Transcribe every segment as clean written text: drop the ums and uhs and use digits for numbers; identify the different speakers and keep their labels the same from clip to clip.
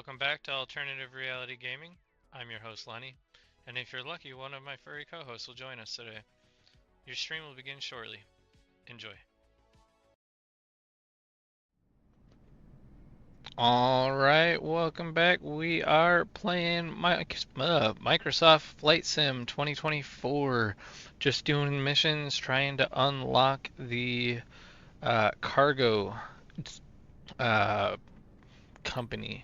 Speaker 1: Welcome back to Alternative Reality Gaming. I'm your host, Lenny, and if you're lucky, one of my furry co-hosts will join us today. Your stream will begin shortly. Enjoy. Alright, welcome back. We are playing Microsoft Flight Sim 2024. Just doing missions, trying to unlock the cargo uh, company.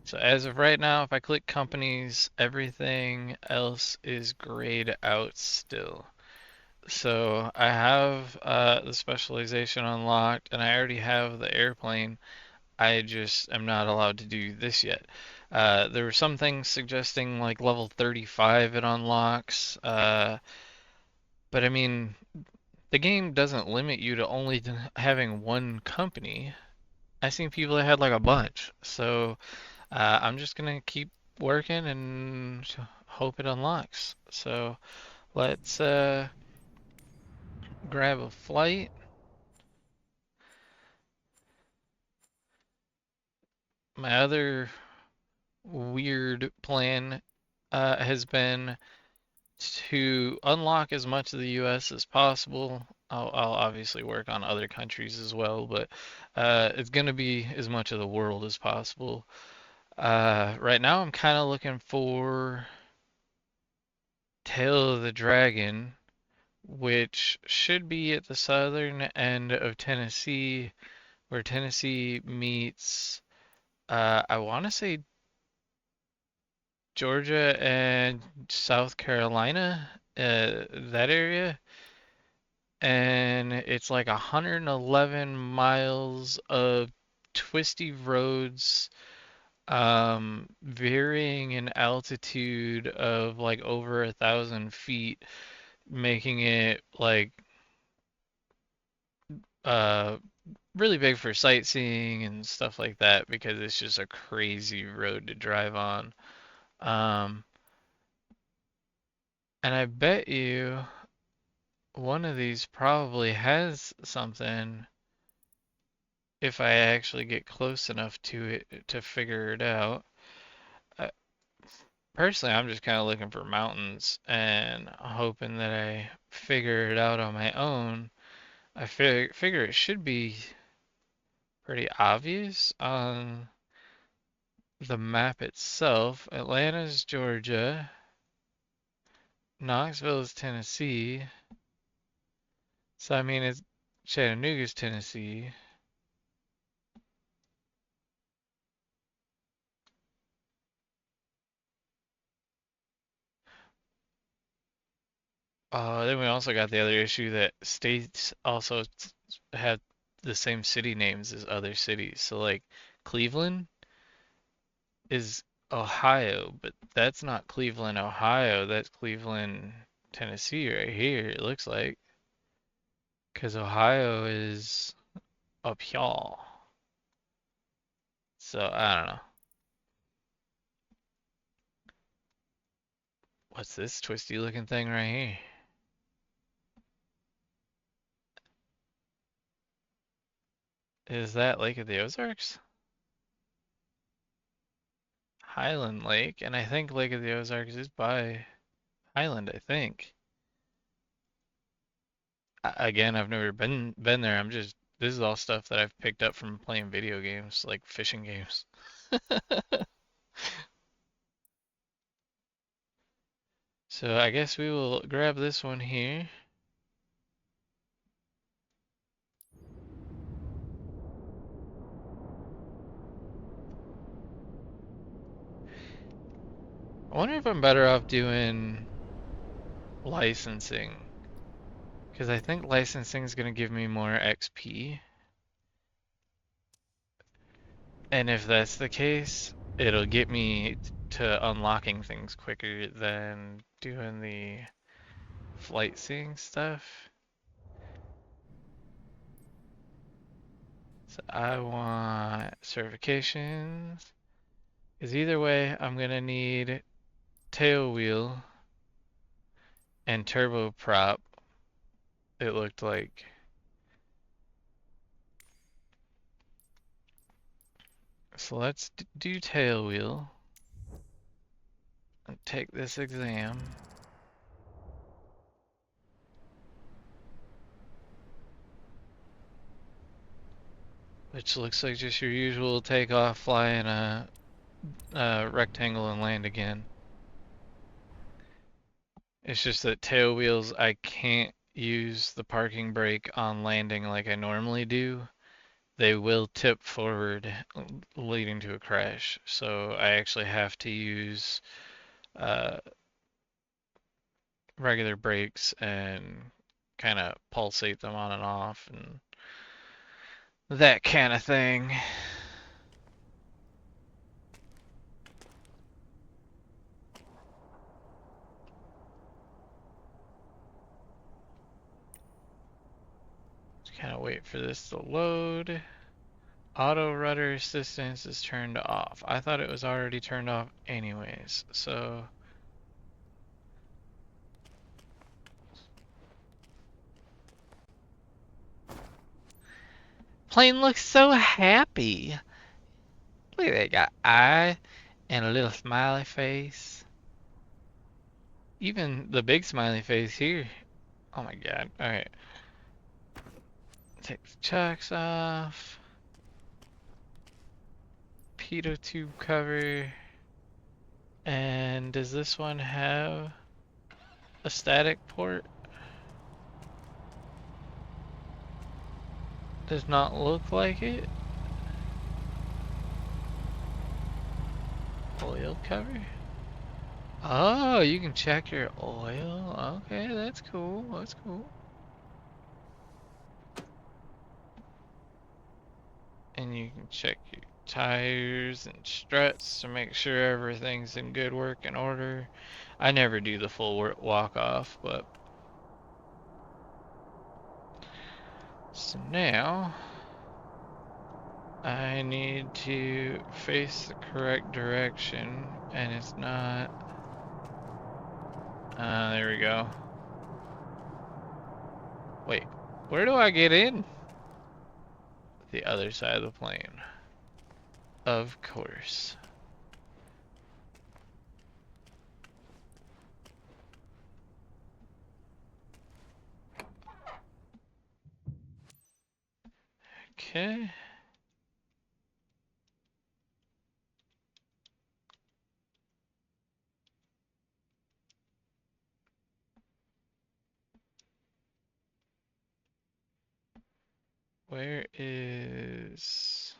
Speaker 1: So as of right now, if I click companies, everything else is grayed out still. So I have the specialization unlocked, and I already have the airplane. I just am not allowed to do this yet. There were some things suggesting like level 35 it unlocks, but I mean, the game doesn't limit you to only having one company. I've seen people that had like a bunch, so I'm just gonna keep working and hope it unlocks. So let's grab a flight. My other weird plan has been to unlock as much of the US as possible. I'll obviously work on other countries as well, but it's going to be as much of the world as possible. Right now, I'm kind of looking for Tail of the Dragon, which should be at the southern end of Tennessee, where Tennessee meets, I want to say Georgia and South Carolina, that area. And it's like 111 miles of twisty roads, varying in altitude of like over 1,000 feet, making it like uh really big for sightseeing and stuff like that because it's just a crazy road to drive on. Um, and I bet you one of these probably has something if I actually get close enough to it to figure it out. Uh, Personally, I'm just kind of looking for mountains and hoping that I figure it out on my own. I figure it should be pretty obvious on the map itself. Atlanta's Georgia, Knoxville is Tennessee. So I mean, it's Chattanooga's Tennessee. Then we also got the other issue that states also have the same city names as other cities. So like Cleveland is Ohio, but that's not Cleveland, Ohio. That's Cleveland, Tennessee right here, it looks like. Because Ohio is up y'all. So I don't know. What's this twisty looking thing right here? Is that Lake of the Ozarks? Highland Lake, and I think Lake of the Ozarks is by Highland, I think. Again, I've never been there. This is all stuff that I've picked up from playing video games, like fishing games. So I guess we will grab this one here. I wonder if I'm better off doing licensing, because I think licensing is going to give me more XP. And if that's the case, it'll get me to unlocking things quicker than doing the flight seeing stuff. So I want certifications. Because either way, I'm going to need tailwheel and turboprop, it looked like. So let's do tailwheel and take this exam. Which looks like just your usual takeoff, fly in a rectangle and land again. It's just that tail wheels, I can't use the parking brake on landing like I normally do. They will tip forward, leading to a crash. So I actually have to use uh, regular brakes and kind of pulsate them on and off and that kind of thing. Just kind of wait for this to load. Auto rudder assistance is turned off. I thought it was already turned off anyways, so plane looks so happy. Look at that, got eye and a little smiley face. Even the big smiley face here. Oh my god. Alright. Take the chocks off. Pitot tube cover. And does this one have a static port? Does not look like it. Oil cover? Oh, you can check your oil. Okay, that's cool. That's cool. And you can check your tires and struts to make sure everything's in good working order. I never do the full walk off, but so now I need to face the correct direction, and it's not. There we go. Wait, where do I get in? The other side of the plane. Of course. Okay. Where is...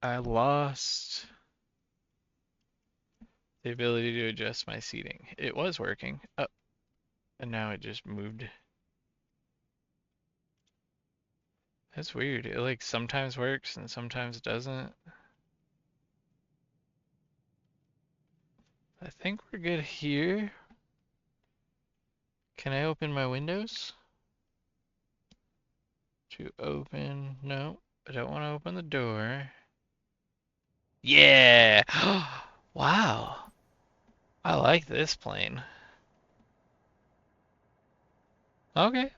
Speaker 1: I lost the ability to adjust my seating. It was working. Oh, and now it just moved. That's weird. It like sometimes works and sometimes doesn't. I think we're good here. Can I open my windows? To open, no, I don't want to open the door. Yeah! Wow. I like this plane. Okay.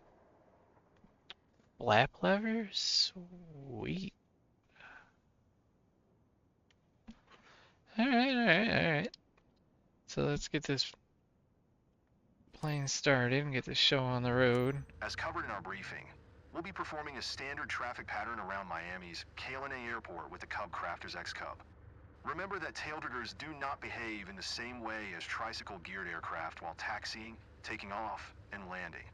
Speaker 1: Lap lever? Sweet. Alright, alright, alright. So let's get this plane started and get this show on the road.
Speaker 2: As covered in our briefing, we'll be performing a standard traffic pattern around Miami's KLNA Airport with the Cub Crafters X-Cub. Remember that tailriggers do not behave in the same way as tricycle geared aircraft while taxiing, taking off, and landing.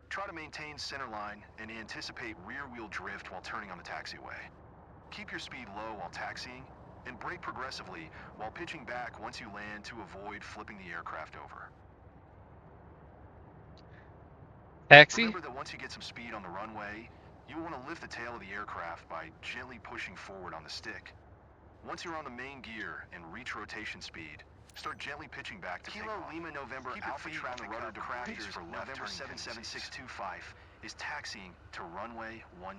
Speaker 2: Try to maintain center line and anticipate rear wheel drift while turning on the taxiway. Keep your speed low while taxiing and brake progressively while pitching back once you land to avoid flipping the aircraft over.
Speaker 1: Taxi?
Speaker 2: Remember that once you get some speed on the runway, you will want to lift the tail of the aircraft by gently pushing forward on the stick. Once you're on the main gear and reach rotation speed, start gently pitching back to Kilo Lima November Alpha Traffic Rudder Crafters for November 77625 is taxiing to runway 10.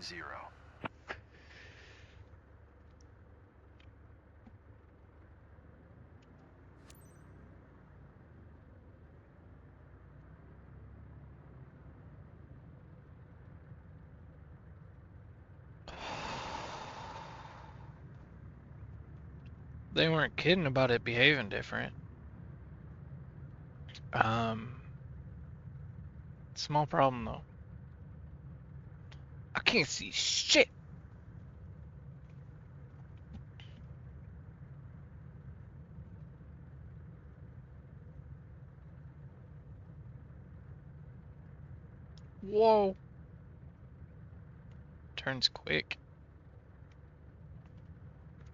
Speaker 1: They weren't kidding about it behaving different. Small problem though. I can't see shit. Whoa. Turns quick.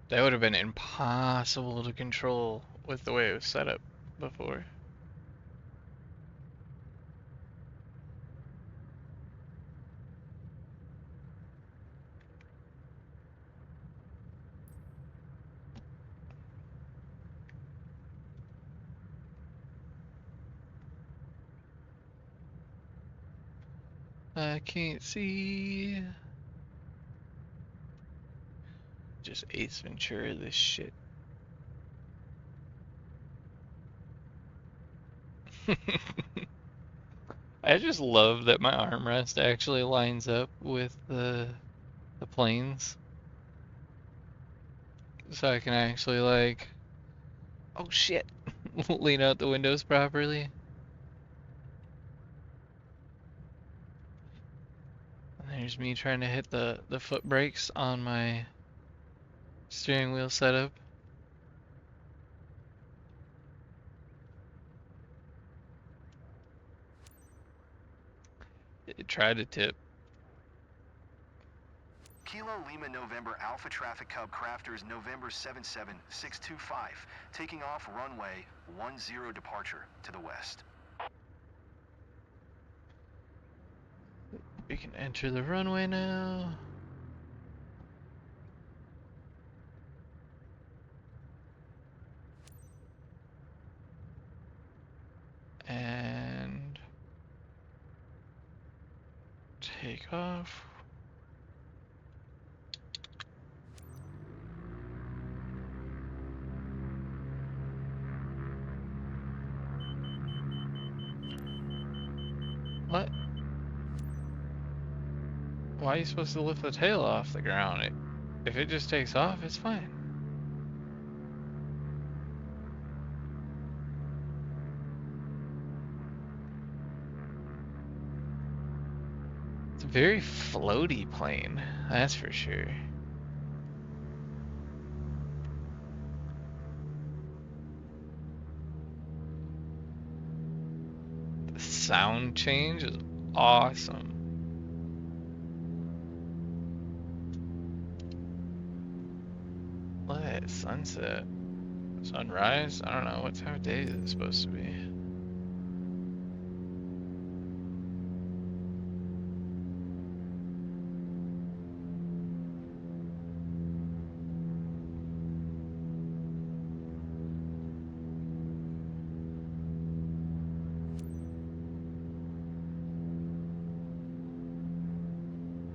Speaker 1: That would have been impossible to control with the way it was set up before. I can't see. Just Ace Ventura this shit. I just love that my armrest actually lines up with the planes. So I can actually like, oh shit, lean out the windows properly. And there's me trying to hit the foot brakes on my steering wheel setup. It tried to tip.
Speaker 2: Kilo Lima November Alpha Traffic Cub Crafters November 77625, taking off runway 10 departure to the west.
Speaker 1: We can enter the runway now. And take off. What? Why are you supposed to lift the tail off the ground? If it just takes off, it's fine. It's a very floaty plane, that's for sure. The sound change is awesome. Look at that sunset. Sunrise? I don't know. What time of day is it supposed to be?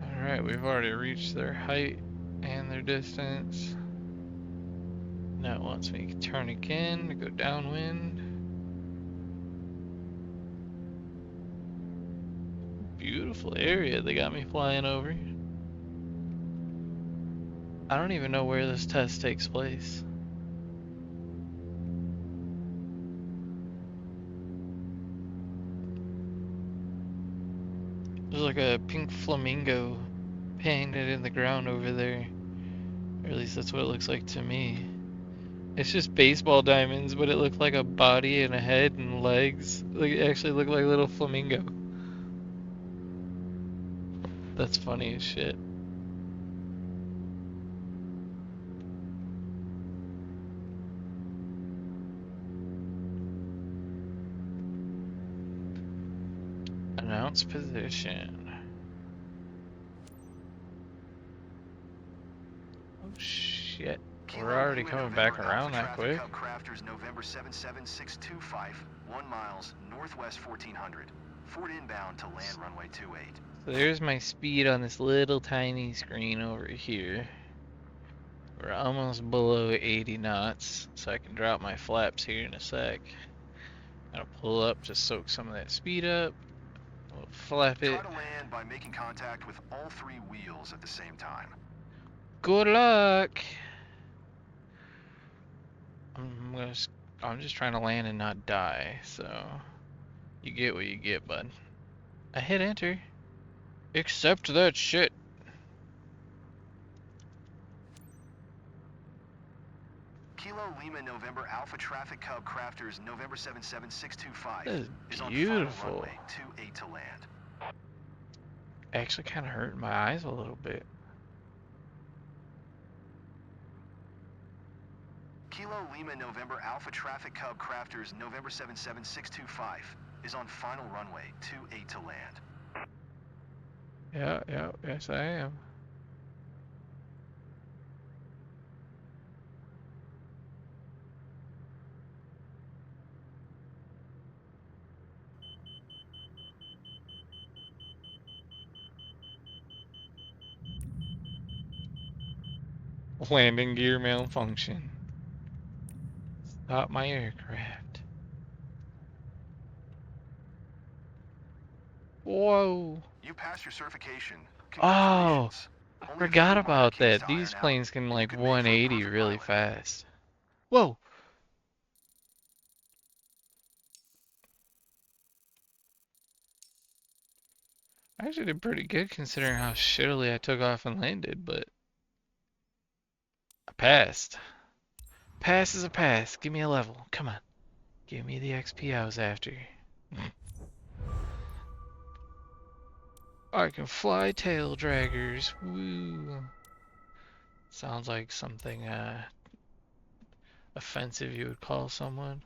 Speaker 1: Alright, we've already reached their height and their distance. Now it wants me to turn again to go downwind. Beautiful area they got me flying over. I don't even know where this test takes place. There's like a pink flamingo painted in the ground over there. Or at least that's what it looks like to me. It's just baseball diamonds, but it looked like a body and a head and legs. Like it actually looked like a little flamingo. That's funny as shit. Announce position. Oh shit. We're already coming back around that quick.
Speaker 2: Crafters November 77625, 1 miles northwest 1400. Ford inbound to land runway 28.
Speaker 1: So there's my speed on this little tiny screen over here. We're almost below 80 knots, so I can drop my flaps here in a sec. Gotta pull up to soak some of that speed up. We'll flap it.
Speaker 2: Try to land by making contact with all 3 wheels at the same time.
Speaker 1: Good luck! I'm just trying to land and not die, so you get what you get, bud. I hit enter. Accept that shit.
Speaker 2: Kilo Lima November Alpha Traffic Cub Crafters November 77625
Speaker 1: That
Speaker 2: is
Speaker 1: is
Speaker 2: on final
Speaker 1: beautiful.
Speaker 2: runway 28 to land.
Speaker 1: Actually kind of hurt my eyes a little bit.
Speaker 2: Kilo Lima November Alpha Traffic Cub Crafters November 77625 is on final runway 28 to land.
Speaker 1: Yeah, yes I am. Landing gear malfunction. Stop my aircraft. Whoa.
Speaker 2: You passed your certification.
Speaker 1: Oh,
Speaker 2: Congratulations.
Speaker 1: I
Speaker 2: Only a
Speaker 1: forgot
Speaker 2: few minor
Speaker 1: about
Speaker 2: kinks
Speaker 1: that.
Speaker 2: to
Speaker 1: These
Speaker 2: iron out,
Speaker 1: planes can
Speaker 2: and you
Speaker 1: like
Speaker 2: could make for a
Speaker 1: 180
Speaker 2: perfect
Speaker 1: really
Speaker 2: pilot.
Speaker 1: fast. Whoa. I actually did pretty good considering how shittily I took off and landed, but I passed. Pass is a pass. Give me a level. Come on. Give me the XP I was after. I can fly tail draggers. Woo. Sounds like something offensive you would call someone.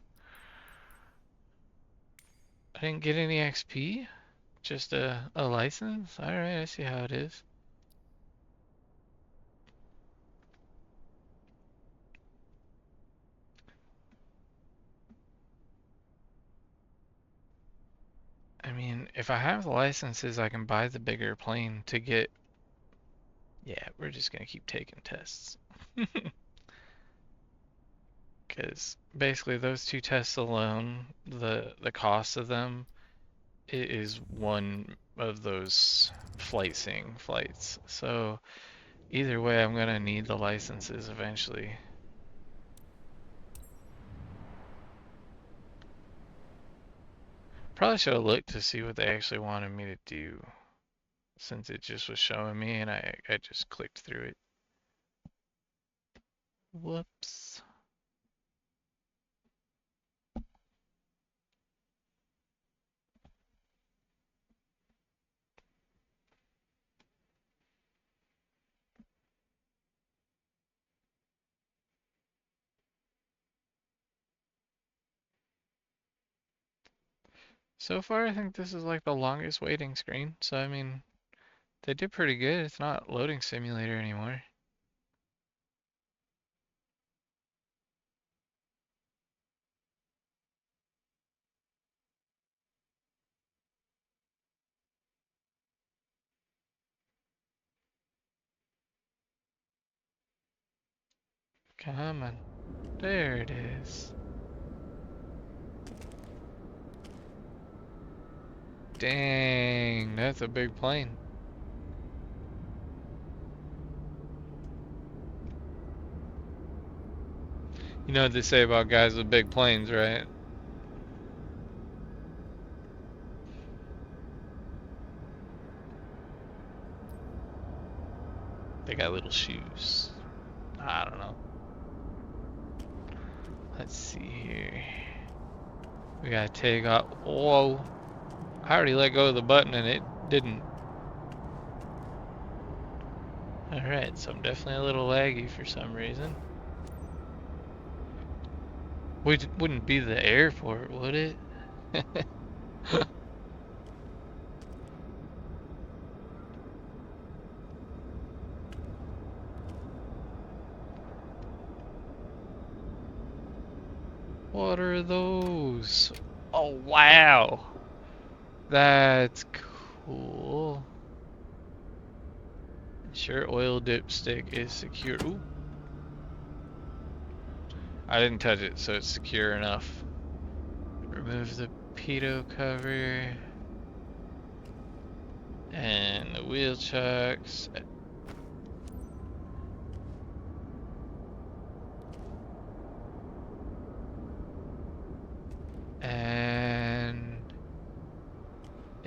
Speaker 1: I didn't get any XP? Just a license? Alright, I see how it is. I mean, if I have the licenses, I can buy the bigger plane to get... Yeah, we're just gonna keep taking tests. Because basically those two tests alone, the cost of them is one of those flight sim flights. So either way, I'm gonna need the licenses eventually. Probably should have looked to see what they actually wanted me to do, since it just was showing me and I just clicked through it. Whoops. So far, I think this is like the longest waiting screen. So, I mean, they did pretty good. It's not loading simulator anymore. Come on. There it is. Dang, that's a big plane. You know what they say about guys with big planes, right? They got little shoes. I don't know. Let's see here. We gotta take off. Whoa. I already let go of the button and it didn't. Alright, so I'm definitely a little laggy for some reason. Wouldn't be the airport, would it? What are those? Oh, wow. That's cool. Sure, oil dipstick is secure. Ooh. I didn't touch it, so it's secure enough. Remove the pitot cover. And the wheel chocks.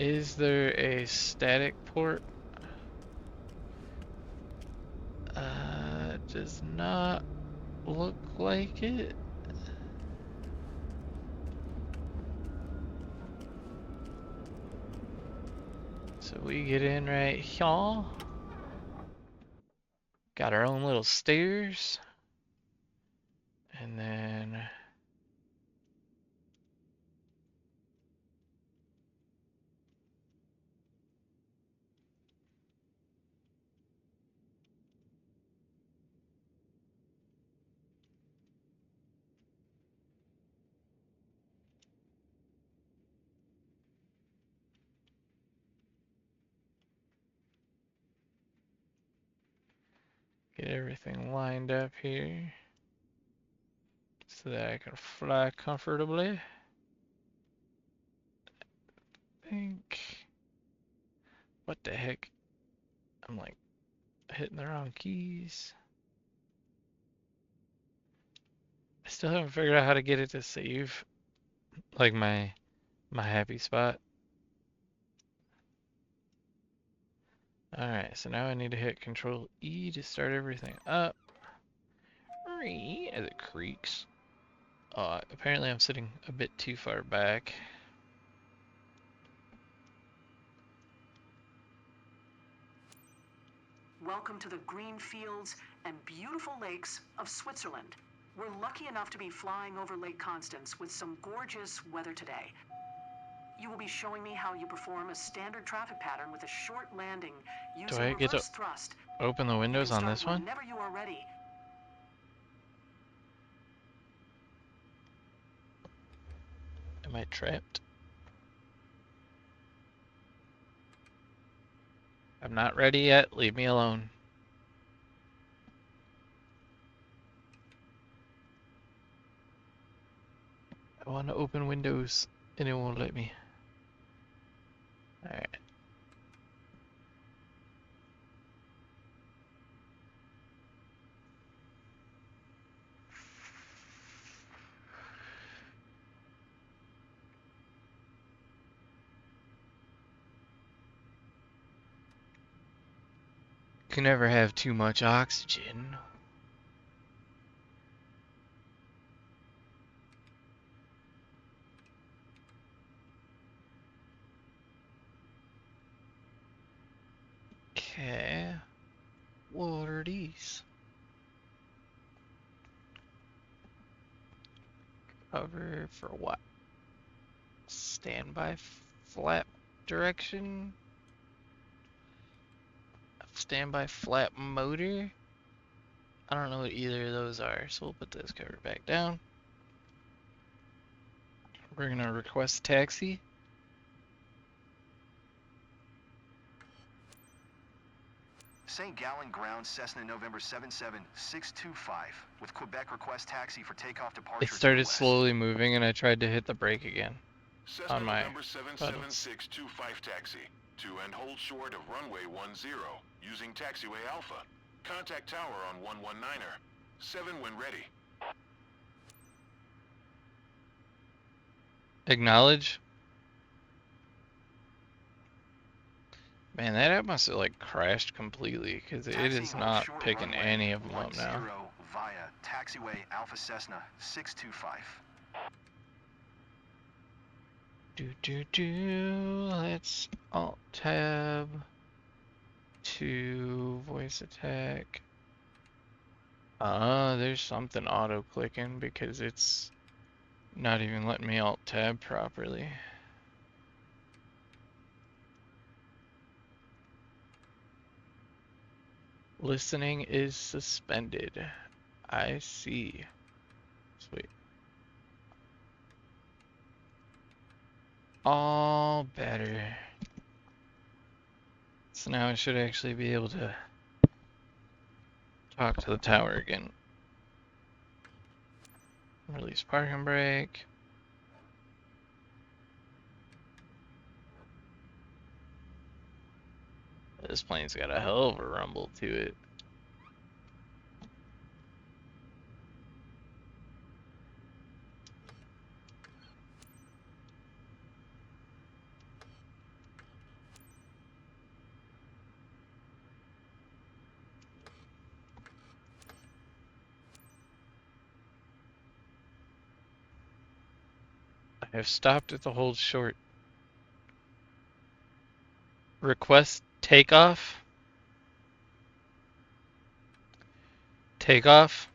Speaker 1: Is there a static port? Does not look like it. So we get in right here. Got our own little stairs. And then get everything lined up here so that I can fly comfortably. I think. What the heck? I'm like hitting the wrong keys. I still haven't figured out how to get it to save like my happy spot. Alright, so now I need to hit Control E to start everything up. As it creaks. Apparently I'm sitting a bit too far back.
Speaker 3: Welcome to the green fields and beautiful lakes of Switzerland. We're lucky enough to be flying over Lake Constance with some gorgeous weather today. You will be showing me how you perform a standard traffic pattern with a short landing
Speaker 1: Do
Speaker 3: using
Speaker 1: I get to
Speaker 3: reverse thrust.
Speaker 1: open the
Speaker 3: You
Speaker 1: windows
Speaker 3: can
Speaker 1: on
Speaker 3: start
Speaker 1: this one?
Speaker 3: whenever you are ready.
Speaker 1: Am I trapped? I'm not ready yet. Leave me alone. I want to open windows and it won't let me. Alright. Can never have too much oxygen. Okay. What are these? Cover for what? Standby flap direction? Standby flap motor? I don't know what either of those are, so we'll put this cover back down. We're gonna request taxi.
Speaker 2: St. Gallen Ground, Cessna November 77625, with Quebec request taxi for takeoff
Speaker 1: It
Speaker 2: departure to the
Speaker 1: started
Speaker 2: west.
Speaker 1: slowly moving and I tried to hit the brake again
Speaker 4: Cessna
Speaker 1: on my
Speaker 4: November
Speaker 1: buttons.
Speaker 4: 77625 taxi to and hold short of runway 10 using taxiway Alpha. Contact tower on 119er. 7 when ready.
Speaker 1: Acknowledge. Man, that app must have like crashed completely because it
Speaker 2: Taxi
Speaker 1: is
Speaker 2: hold
Speaker 1: not
Speaker 2: short
Speaker 1: picking
Speaker 2: runway
Speaker 1: any of them up
Speaker 2: 10
Speaker 1: now.
Speaker 2: via taxiway Alpha Cessna 625.
Speaker 1: Let's alt tab to voice attack. There's something auto clicking because it's not even letting me alt tab properly. Listening is suspended. I see. Sweet. All better. So now I should actually be able to talk to the tower again. Release parking brake. This plane's got a hell of a rumble to it. I have stopped at the hold short. Request takeoff. Takeoff.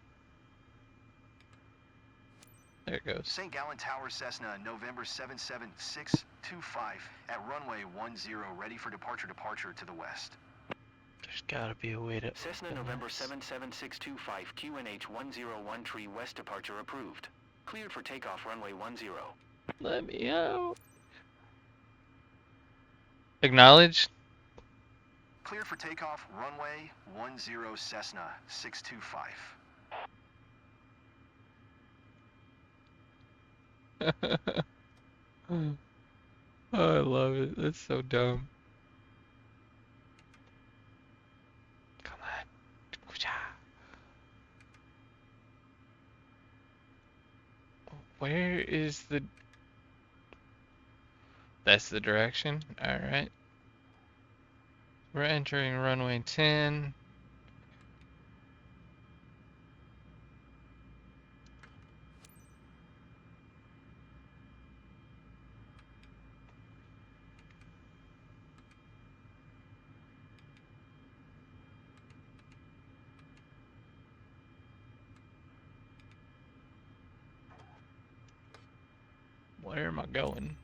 Speaker 1: There it goes.
Speaker 2: St. Gallen Tower Cessna, November 77625 at runway 10, ready for departure to the west.
Speaker 1: There's gotta be a way to.
Speaker 5: Cessna November 77625, QNH 101 tree west departure approved. Cleared for takeoff runway 10.
Speaker 1: Let me out. Acknowledged.
Speaker 2: Cleared for takeoff runway 10 Cessna 625.
Speaker 1: Oh, I love it. That's so dumb. Come on. Where is the... That's the direction? Alright. We're entering runway 10. Where am I going?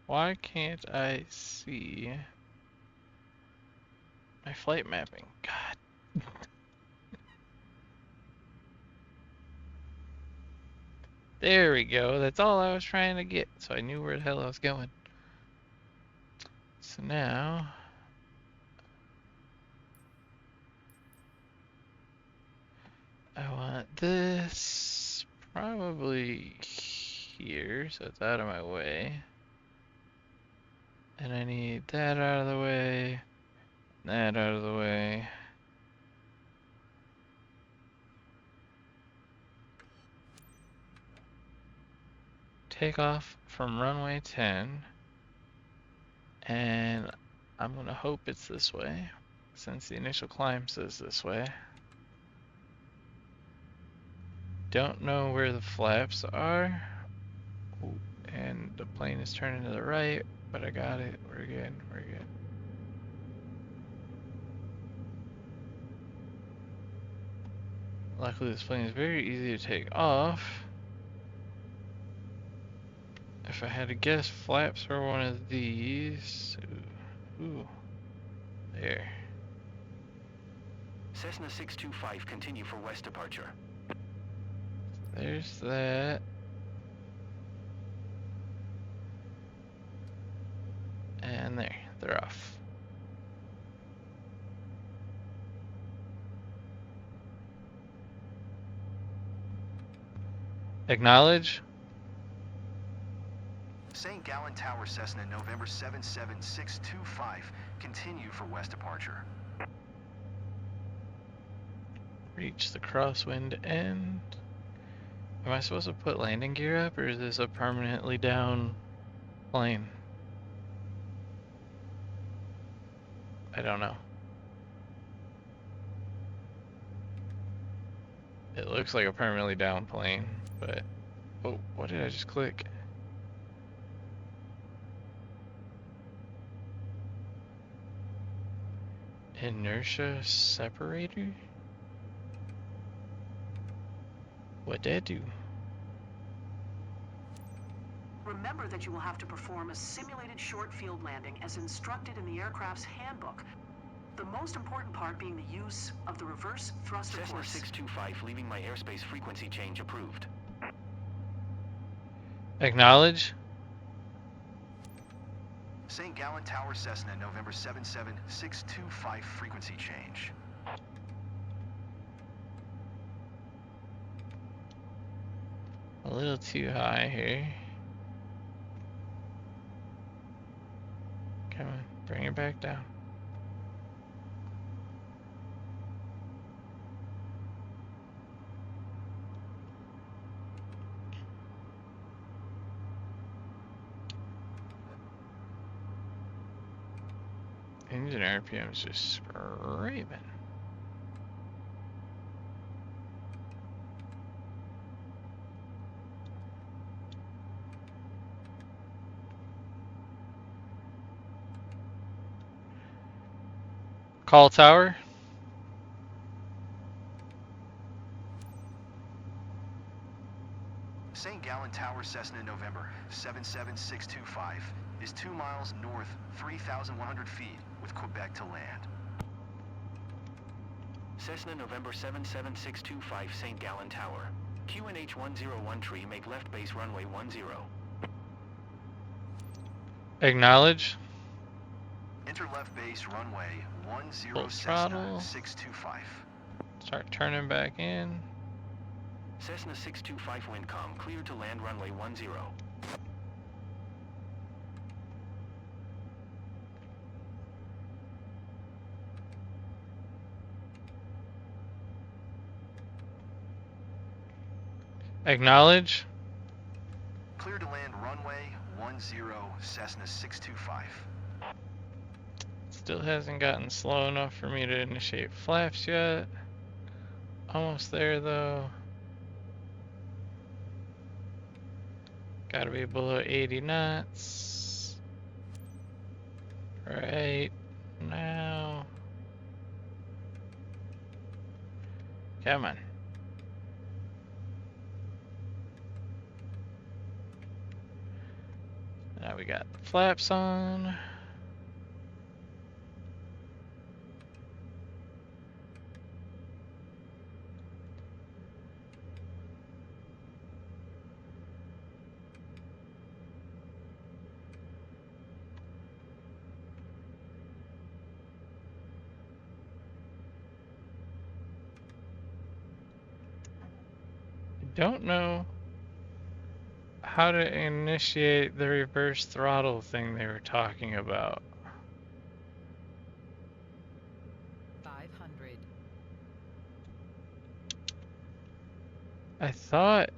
Speaker 1: Why can't I see my flight mapping? God. There we go. That's all I was trying to get. So I knew where the hell I was going. So now... I want this probably here, so it's out of my way. And I need that out of the way, that out of the way. Take off from runway 10. And I'm gonna hope it's this way, since the initial climb says this way. Don't know where the flaps are. Ooh, and the plane is turning to the right, but I got it. We're good, we're good. Luckily this plane is very easy to take off. If I had to guess, flaps are one of these. Ooh. There.
Speaker 5: Cessna 625, continue for west departure.
Speaker 1: There's that. And there, they're off. Acknowledge.
Speaker 2: St. Gallen Tower Cessna, November 77625, continue for west departure.
Speaker 1: Reach the crosswind end. Am I supposed to put landing gear up, or is this a permanently down plane? I don't know. It looks like a permanently down plane, but... Oh, what did I just click? Inertia separator? What'd that do?
Speaker 3: Remember that you will have to perform a simulated short field landing as instructed in the aircraft's handbook. The most important part being the use of the reverse thruster
Speaker 5: Cessna
Speaker 3: course.
Speaker 5: 625, leaving my airspace frequency change approved.
Speaker 1: Acknowledge.
Speaker 2: St. Gallen Tower Cessna, November 77625, frequency change.
Speaker 1: A little too high here. Come on, bring it back down. Engine RPM's just scraping. Call tower.
Speaker 2: St. Gallen Tower, Cessna, November 77625 is 2 miles north, 3,100 feet, with Quebec to land.
Speaker 5: Cessna November 77625 St. Gallen Tower. QNH 101 make left base runway 10.
Speaker 1: Acknowledge.
Speaker 2: Enter left base runway 10
Speaker 1: Full
Speaker 2: Cessna
Speaker 1: throttle.
Speaker 2: 625.
Speaker 1: Start turning back in.
Speaker 5: Cessna 625 Windcom, clear to land runway 10.
Speaker 1: Acknowledge.
Speaker 2: Clear to land runway 10 Cessna 625.
Speaker 1: Still hasn't gotten slow enough for me to initiate flaps yet. Almost there though. Gotta be below 80 knots. Right now. Come on. Now we got the flaps on. Don't know how to initiate the reverse throttle thing they were talking about.
Speaker 6: 500.
Speaker 1: I thought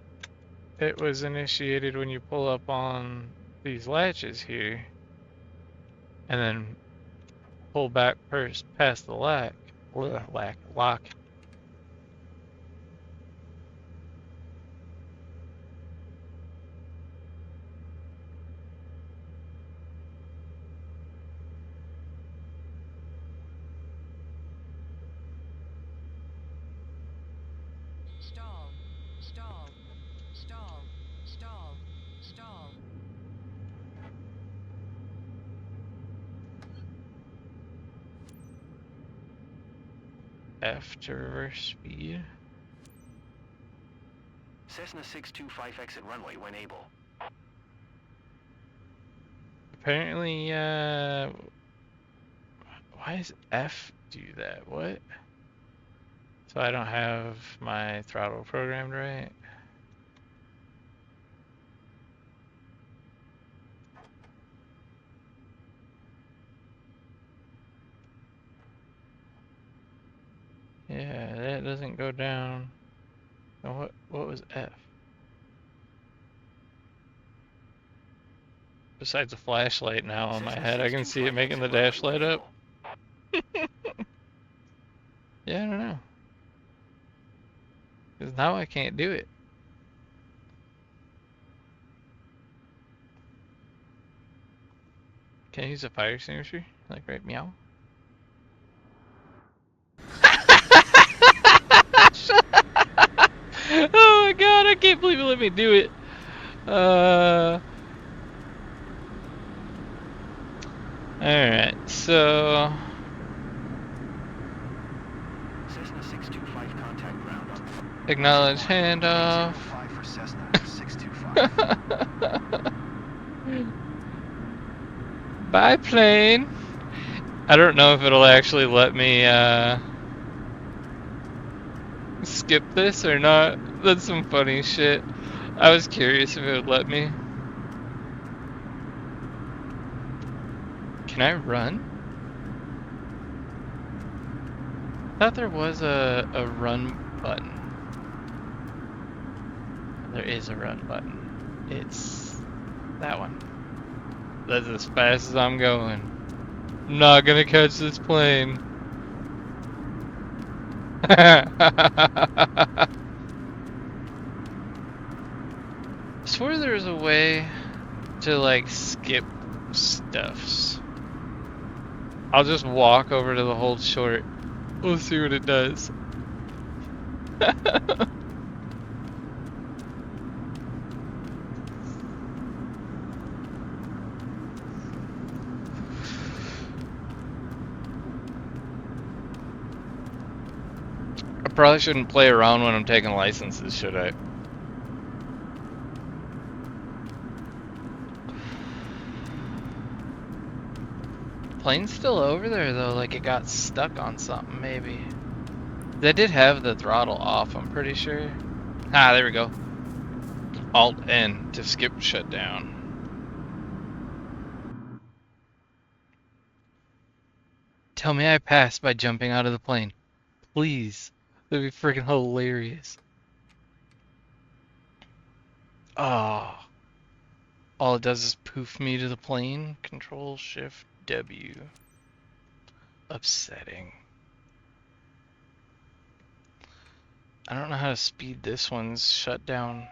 Speaker 1: it was initiated when you pull up on these latches here and then pull back first past the lock.
Speaker 6: Stall. Stall. Stall. Stall. Stall.
Speaker 1: F to reverse speed.
Speaker 5: Cessna 625 exit runway when able.
Speaker 1: Apparently, why does F do that? What? So I don't have my throttle programmed right? Yeah, that doesn't go down. And what was F? Besides a flashlight now on my
Speaker 5: Cessna
Speaker 1: head, I can see it
Speaker 5: 625
Speaker 1: making the
Speaker 5: exit runway
Speaker 1: dash light
Speaker 5: when
Speaker 1: up. Yeah, I don't know. Because now I can't do it. Can I use a fire extinguisher? Like right meow? Oh my god, I can't believe it let me do it. Alright, so
Speaker 5: Cessna 625 contact ground on.
Speaker 1: acknowledge handoff.
Speaker 2: 805 for Cessna 625.
Speaker 1: Bye, plane. I don't know if it'll actually let me skip this or not. That's some funny shit. I was curious if it would let me. Can I run? I thought there was a run button. There is a run button. It's that one. That's as fast as I'm going. I'm not gonna catch this plane. I swear there's a way to like skip stuffs. I'll just walk over to the hold short. We'll see what it does. I probably shouldn't play around when I'm taking licenses, should I? Plane's still over there though, like it got stuck on something maybe. They did have the throttle off, I'm pretty sure. Ah, there we go. Alt N to skip shutdown. Tell me I passed by jumping out of the plane. Please. That'd be freaking hilarious. Oh. All it does is poof me to the plane. Control Shift W. Upsetting. I don't know how to speed this one's shutdown.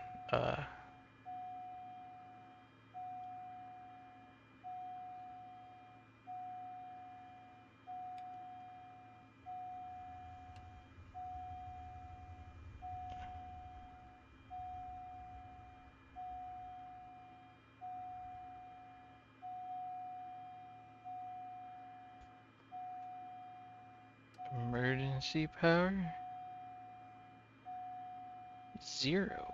Speaker 1: Emergency power? 0.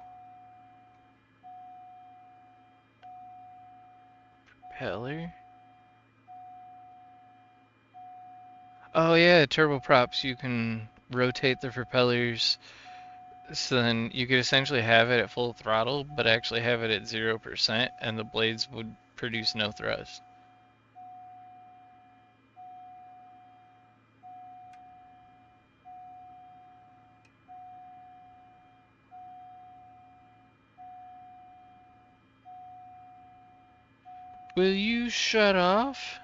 Speaker 1: Propeller? Oh yeah, turboprops, you can rotate the propellers so then you could essentially have it at full throttle, but actually have it at 0% and the blades would produce no thrust. Will you shut off?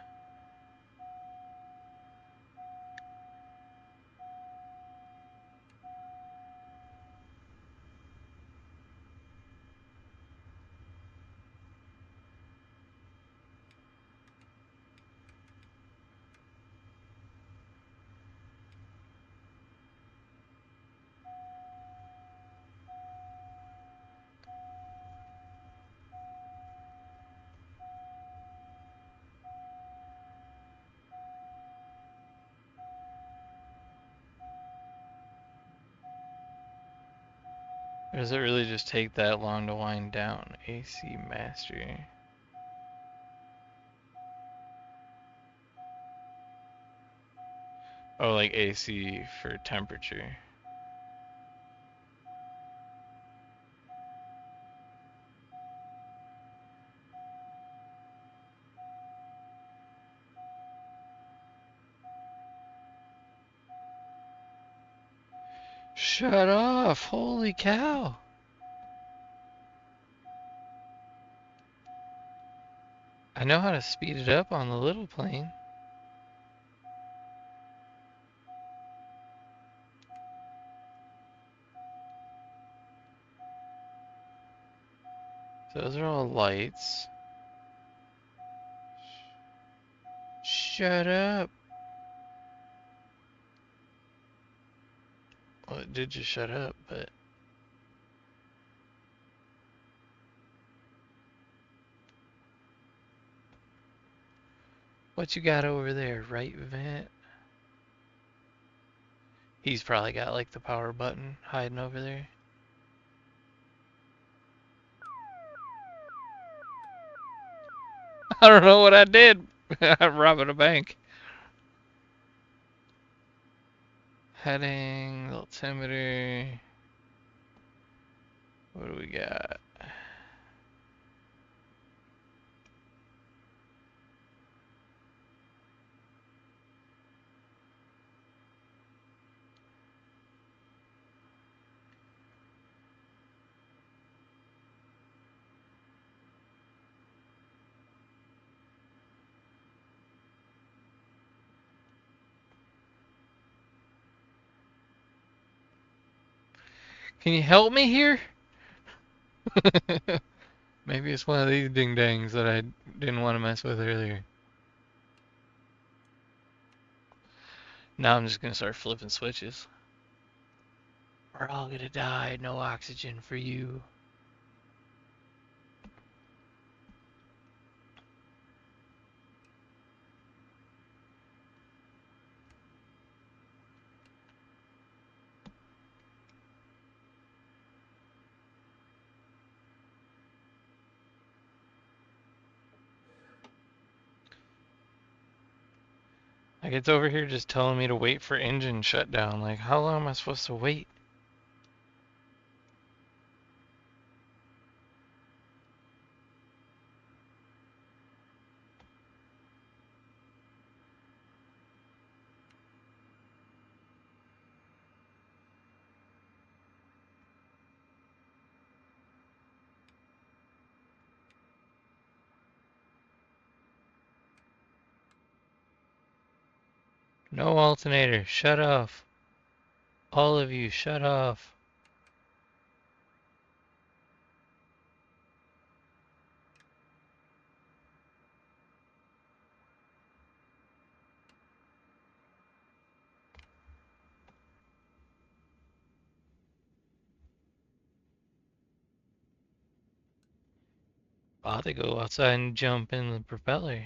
Speaker 1: Or does it really just take that long to wind down? AC master. Oh, like AC for temperature. Shut off! Holy cow! I know how to speed it up on the little plane. Those are all lights. Shut up! Well, it did just shut up, but... What you got over there? Right vent? He's probably got like the power button hiding over there. I don't know what I did. I'm robbing a bank. Heading, altimeter. What do we got? Can you help me here? Maybe it's one of these ding dangs that I didn't want to mess with earlier. Now I'm just gonna start flipping switches. We're all gonna die. No oxygen for you. Like it's over here just telling me to wait for engine shutdown. Like how long am I supposed to wait? No alternator. Shut off. All of you, shut off. I'll have to go outside and jump in the propeller.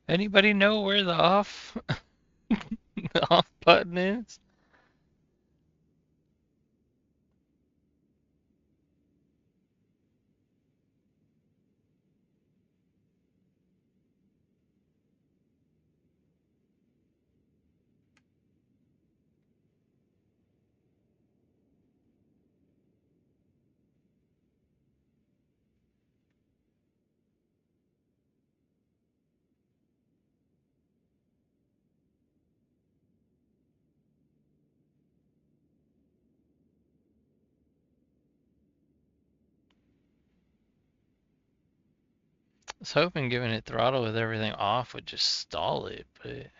Speaker 1: Anybody know where the off the off button is? I was hoping giving it throttle with everything off would just stall it, but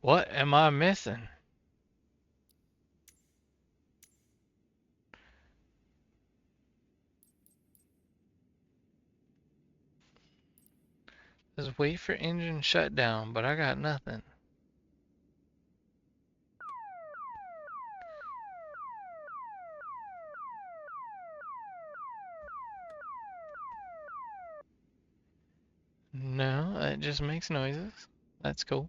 Speaker 1: what am I missing? Just wait for engine shutdown, but I got nothing. No, it just makes noises. That's cool.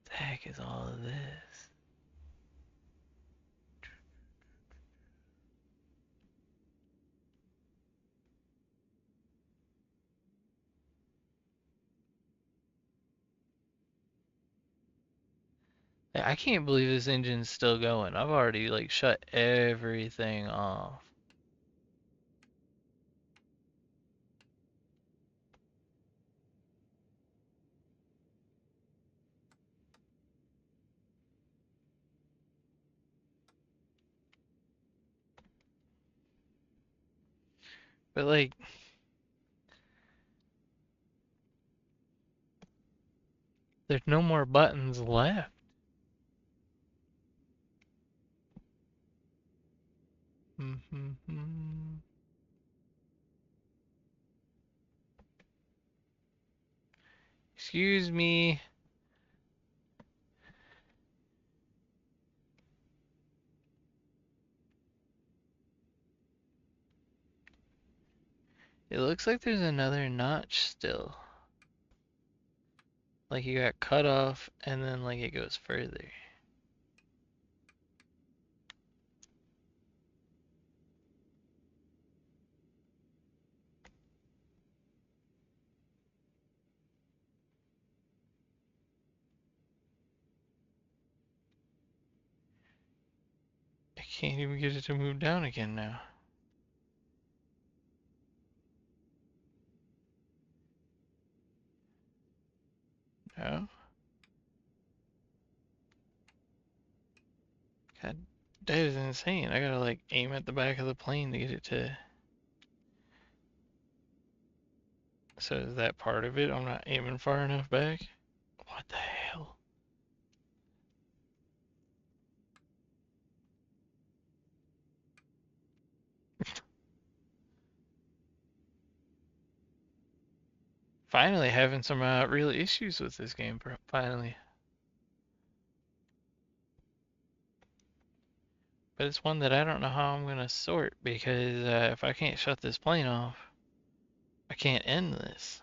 Speaker 1: What the heck is all of this? I can't believe this engine's still going. I've already like shut everything off. But like there's no more buttons left. Excuse me. It looks like there's another notch still. Like you got cut off and then like it goes further. I can't even get it to move down again now. No? God, that is insane. I gotta like aim at the back of the plane to get it to. So is that part of it? I'm not aiming far enough back? What the hell? Finally having some real issues with this game, finally. But it's one that I don't know how I'm gonna sort because if I can't shut this plane off, I can't end this.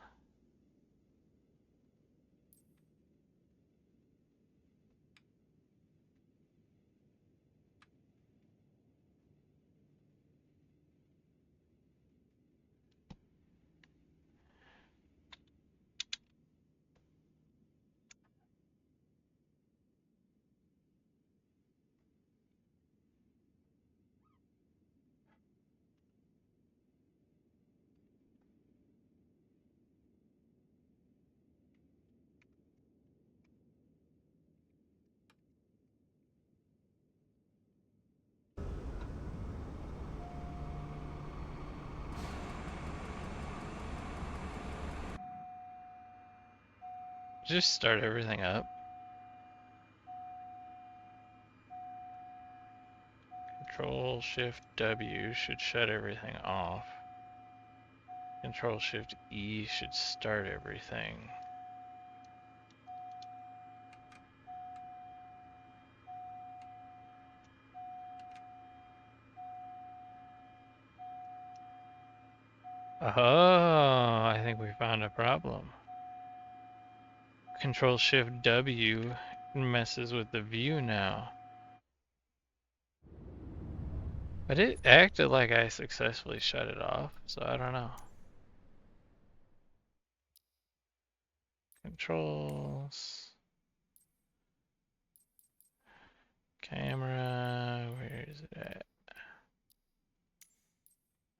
Speaker 1: Just start everything up. Control Shift W should shut everything off. Control Shift E should start everything. Oh, I think we found a problem. Control Shift W messes with the view now. But it acted like I successfully shut it off, so I don't know. Controls. Camera, where is it at?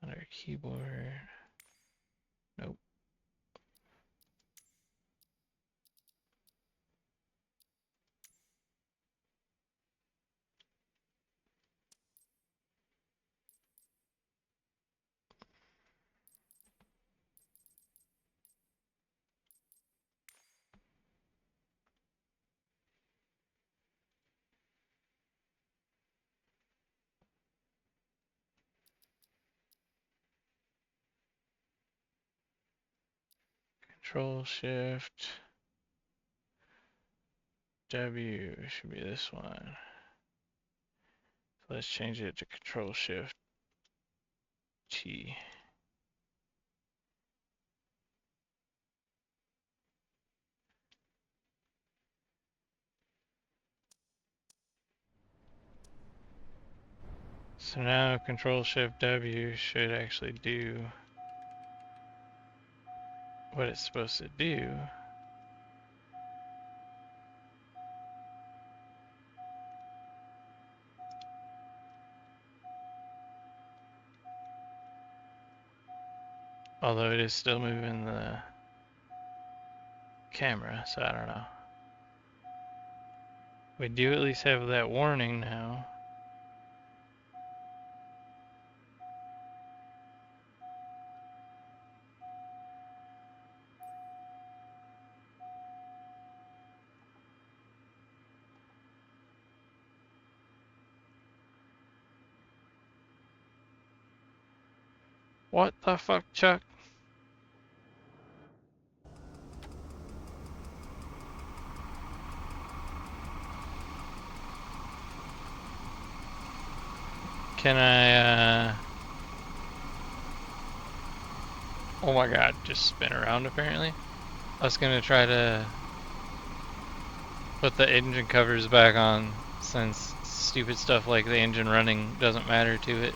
Speaker 1: Under keyboard. Nope. Control Shift W should be this one. So let's change it to Control Shift T. So now Control Shift W should actually do what it's supposed to do. Although it is still moving the camera, so I don't know. We do at least have that warning now. What the fuck, Chuck? Can I, Oh my god, just spin around apparently. I was gonna try to put the engine covers back on since stupid stuff like the engine running doesn't matter to it.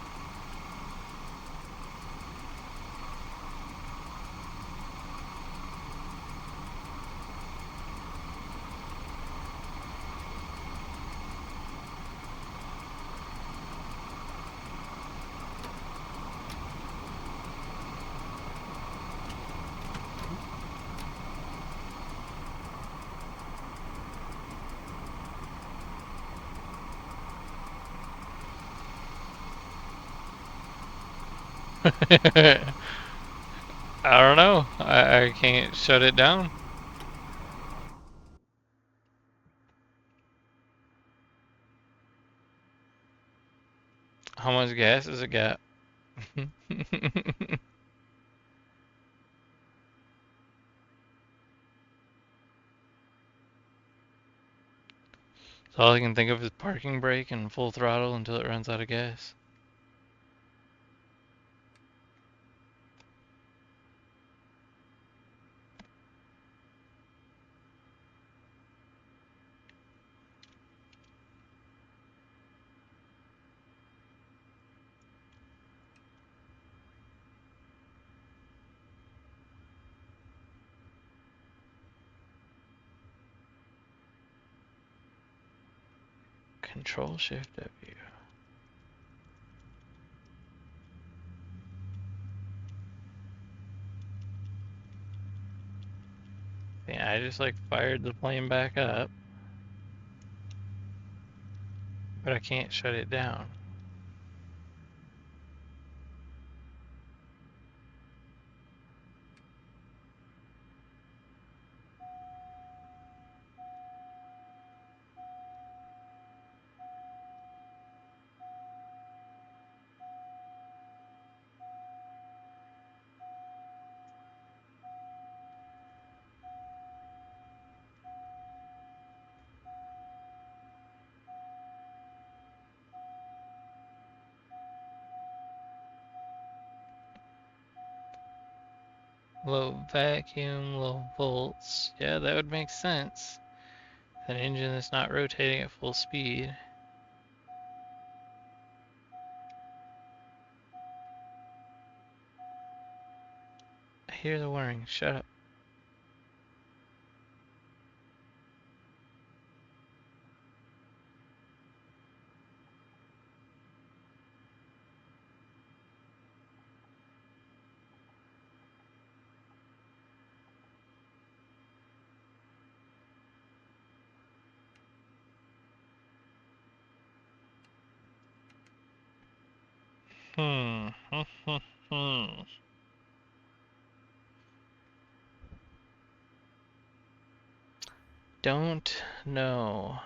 Speaker 1: I don't know. I can't shut it down. How much gas has it got? So all I can think of is parking brake and full throttle until it runs out of gas. Control Shift W. Yeah, I just like fired the plane back up, but I can't shut it down. Low vacuum, low volts. Yeah, that would make sense. An engine that's not rotating at full speed. I hear the whirring. Shut up. Hmm. Don't know.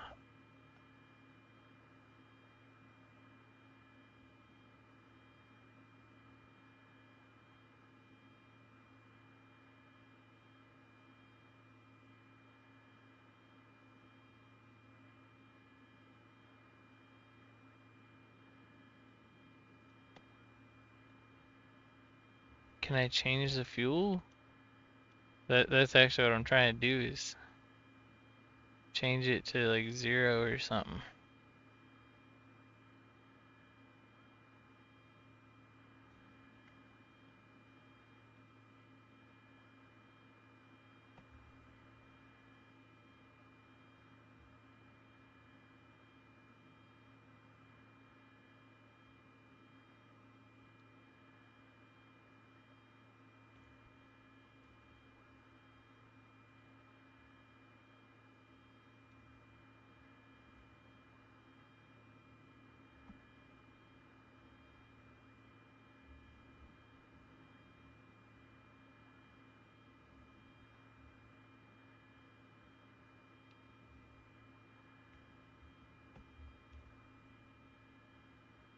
Speaker 1: Can I change the fuel? That's actually what I'm trying to do is change it to like 0 or something.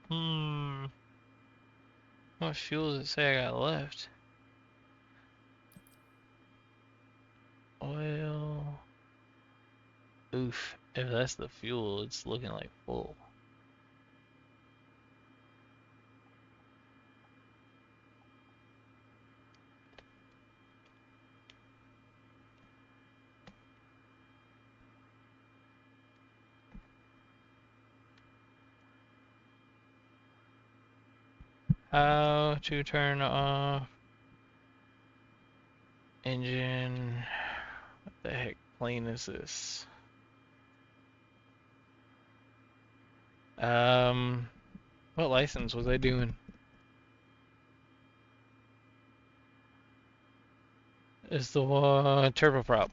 Speaker 1: Hmm. What fuel does it say I got left? Oil. Oof. If that's the fuel, it's looking like full. How to turn off engine. What the heck plane is this? What license was I doing? Is the one turboprop?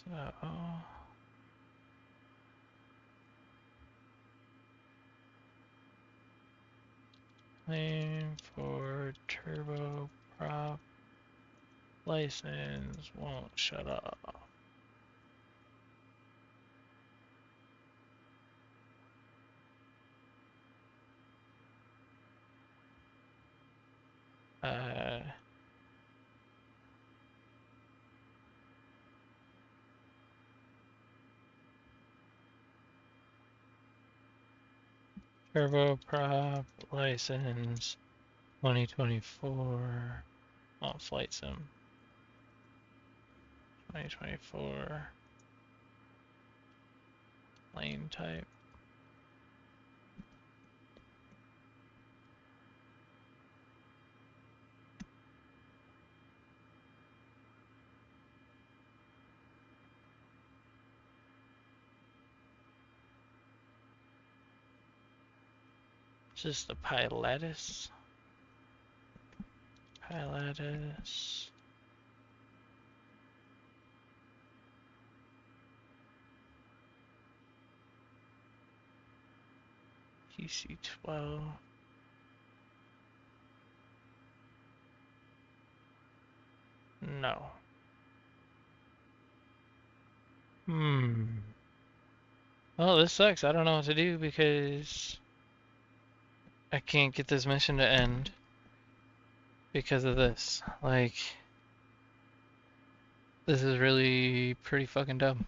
Speaker 1: So claim for turboprop license won't shut off. Turboprop license 2024 on flight sim 2024 plane type. Just the Pilatus. Pilatus. PC-12. No. Well, this sucks. I don't know what to do because I can't get this mission to end because of this. Like, this is really pretty fucking dumb.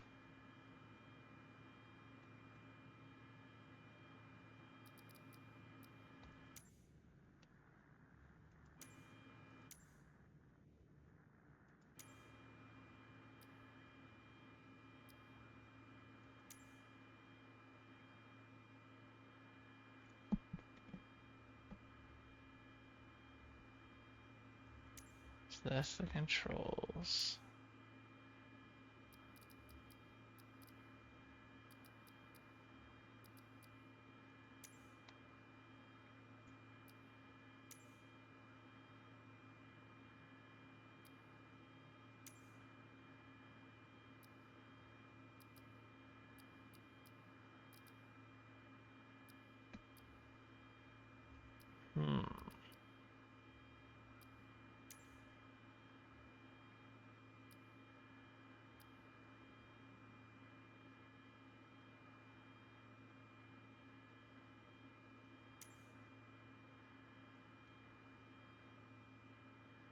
Speaker 1: So that's the controls.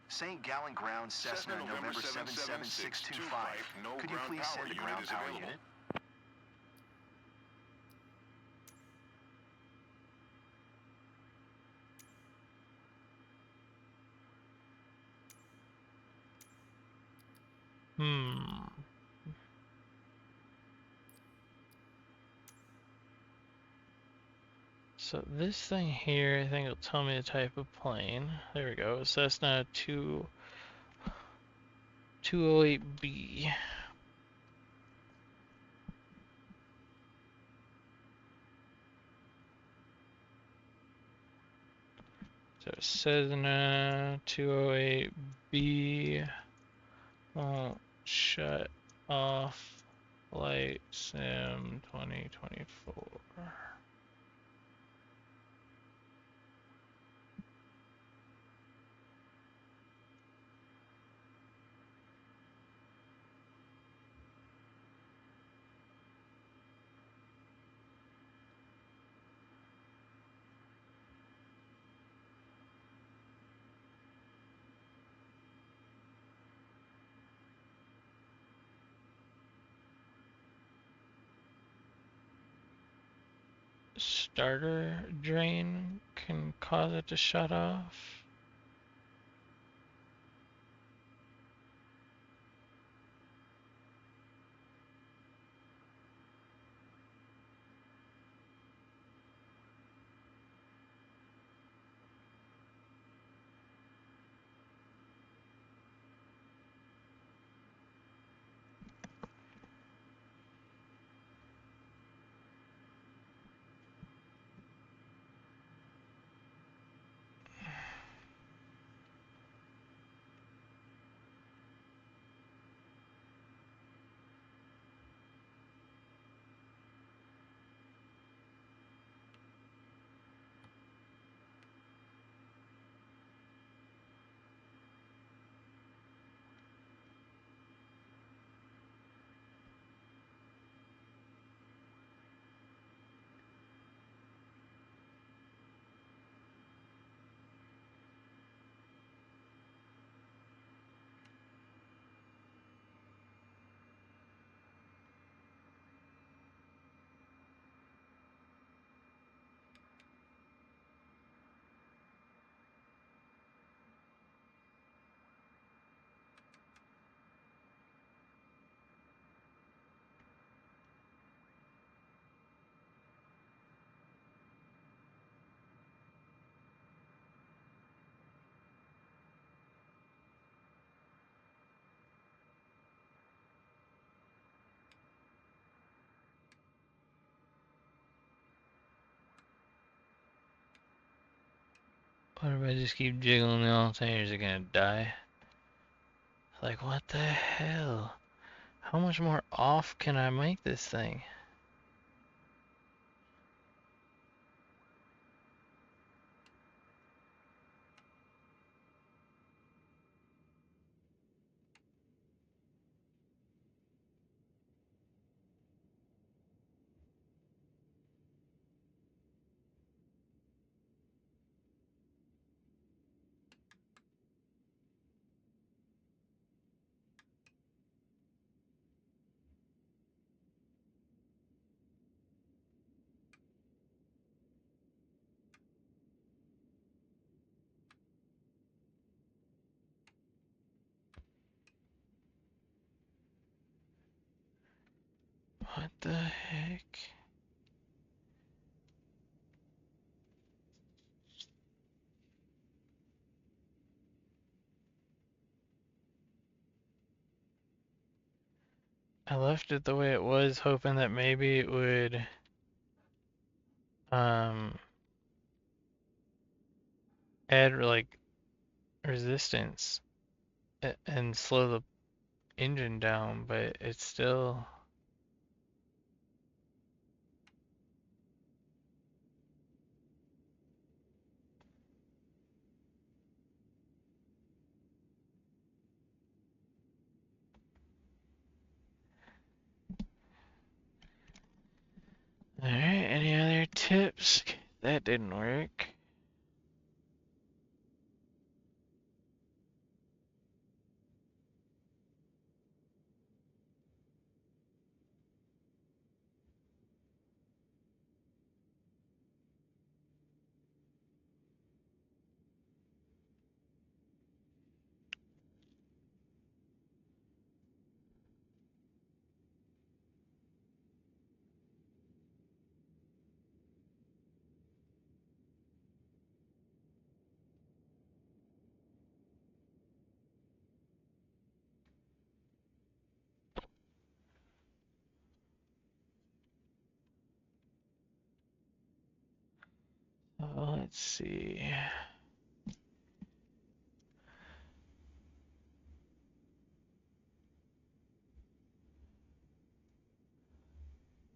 Speaker 2: St. Gallen Ground, Cessna, November 77625.
Speaker 4: No
Speaker 2: Could you
Speaker 4: ground
Speaker 2: please
Speaker 4: power
Speaker 2: send a
Speaker 4: unit
Speaker 2: ground
Speaker 4: is
Speaker 2: power
Speaker 4: available.
Speaker 2: unit?
Speaker 1: So this thing here, I think it'll tell me the type of plane. There we go. Cessna 208B. So Cessna 208B won't shut off Flight Sim 2024. starter drain can cause it to shut off. What if I just keep jiggling the alternators? Are gonna die? Like, what the hell? How much more off can I make this thing? What the heck? I left it the way it was, hoping that maybe it would um add like resistance and slow the engine down, but it's still. Alright, any other tips? That didn't work. Let's see.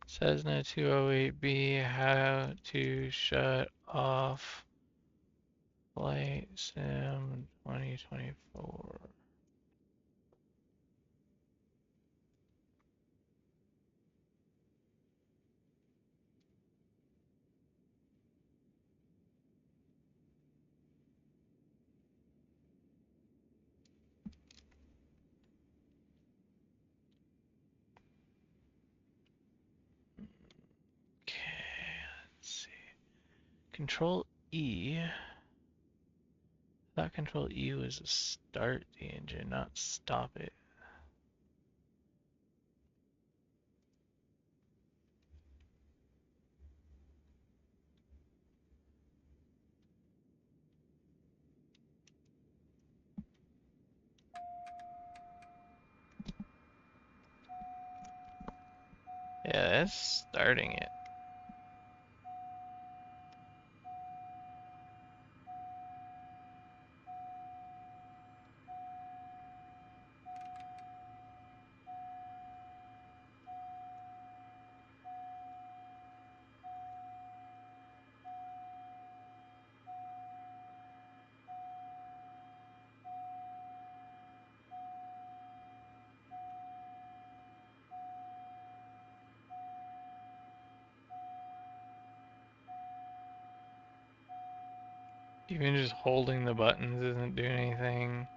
Speaker 1: Cessna 208B, how to shut off Flight Sim 2024. Okay, let's see. Control E. I thought Control E was to start the engine, not stop it. Yeah, that's starting it. Even just holding the buttons isn't doing anything.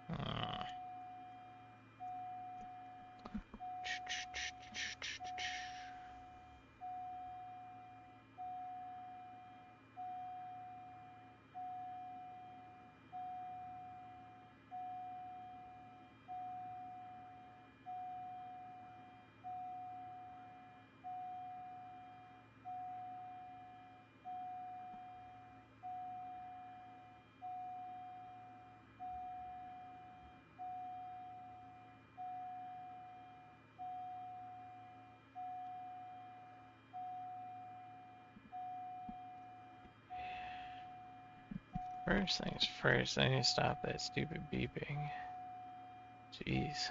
Speaker 1: Uh. First things first, I need to stop that stupid beeping. Jeez.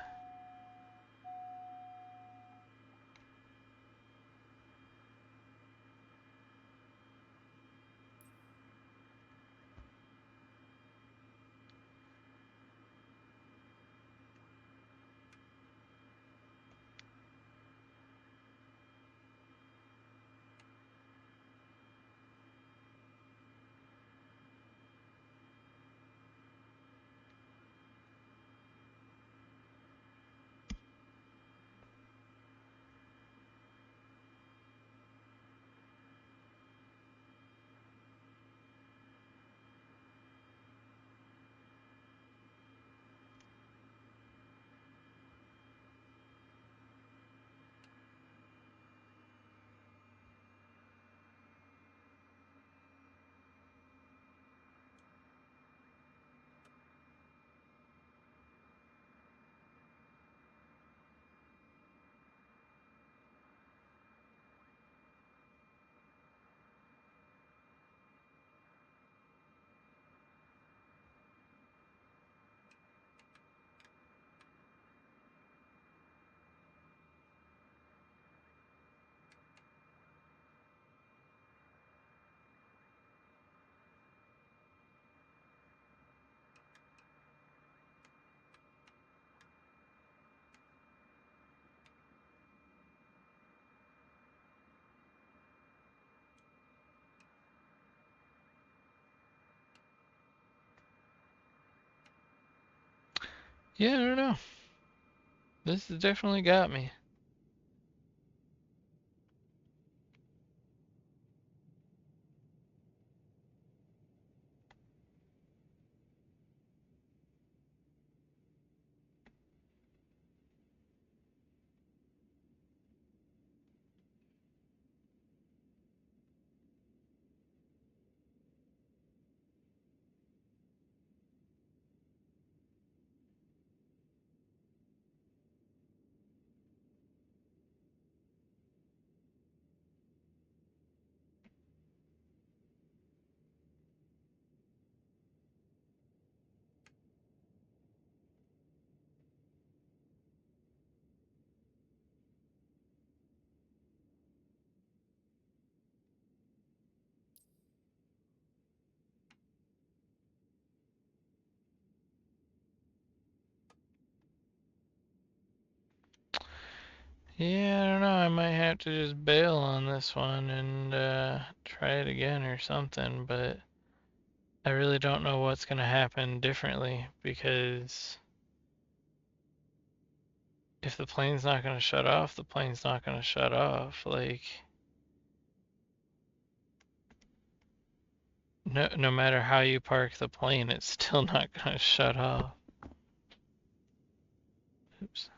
Speaker 1: Yeah, I don't know. This has definitely got me. Yeah, I don't know. I might have to just bail on this one and try it again or something, but I really don't know what's going to happen differently because if the plane's not going to shut off, the plane's not going to shut off. Like, no matter how you park the plane, it's still not gonna shut off. Oops.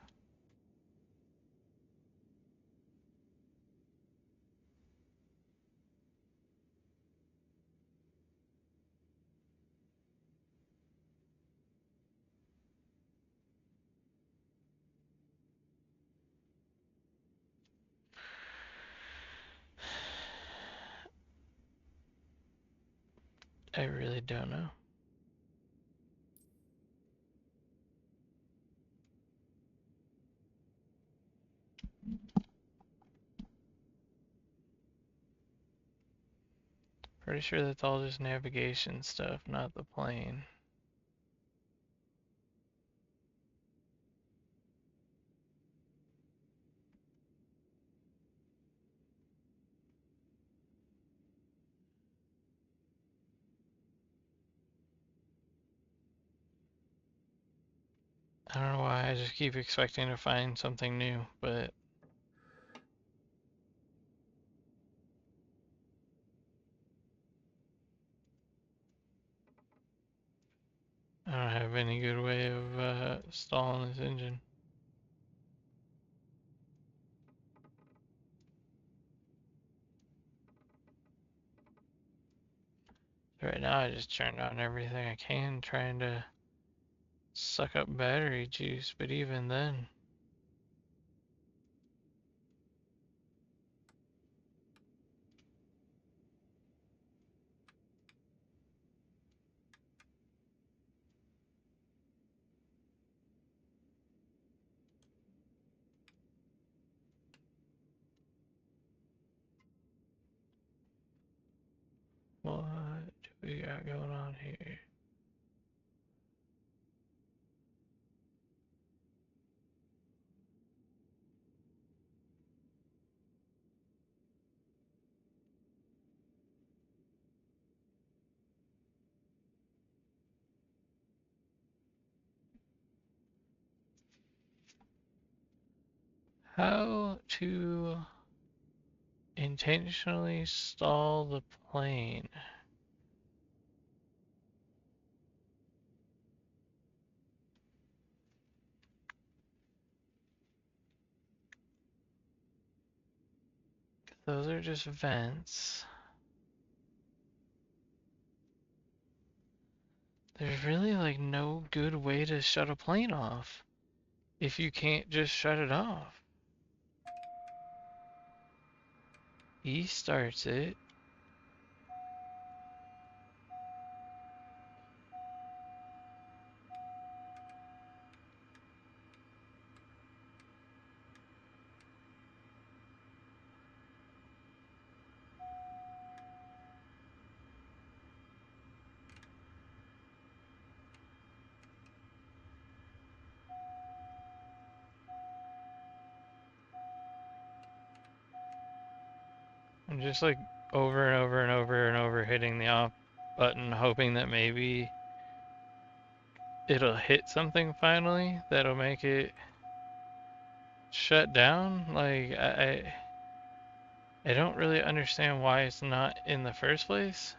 Speaker 1: I really don't know. Pretty sure that's all just navigation stuff, not the plane. I don't know why, I just keep expecting to find something new, but I don't have any good way of stalling this engine. Right now I just turned on everything I can trying to suck up battery juice, but even then. What do we got going on here? How to intentionally stall the plane. Those are just vents. There's really like no good way to shut a plane off if you can't just shut it off. E starts it. I'm just like over and over and over and over hitting the off button, hoping that maybe it'll hit something finally that'll make it shut down. Like I don't really understand why it's not in the first place.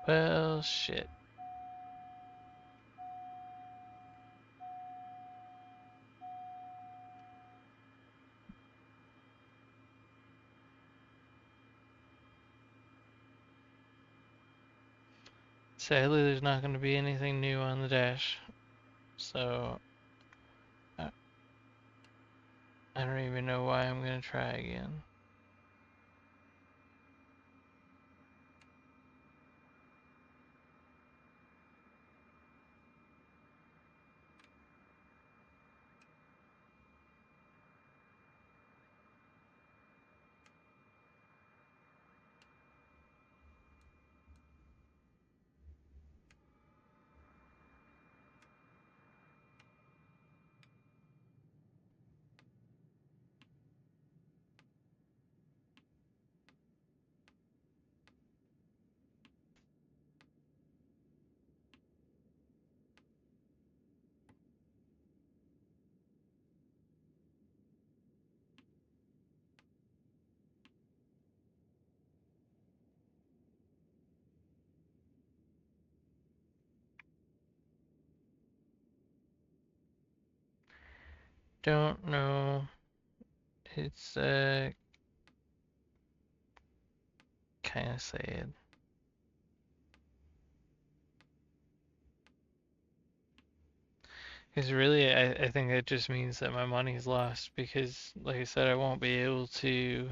Speaker 1: Well, shit. Sadly, there's not going to be anything new on the dash, so I I don't even know why I'm going to try again. don't know. It's kind of sad. Because really, I think it just means that my money's lost because, like I said, I won't be able to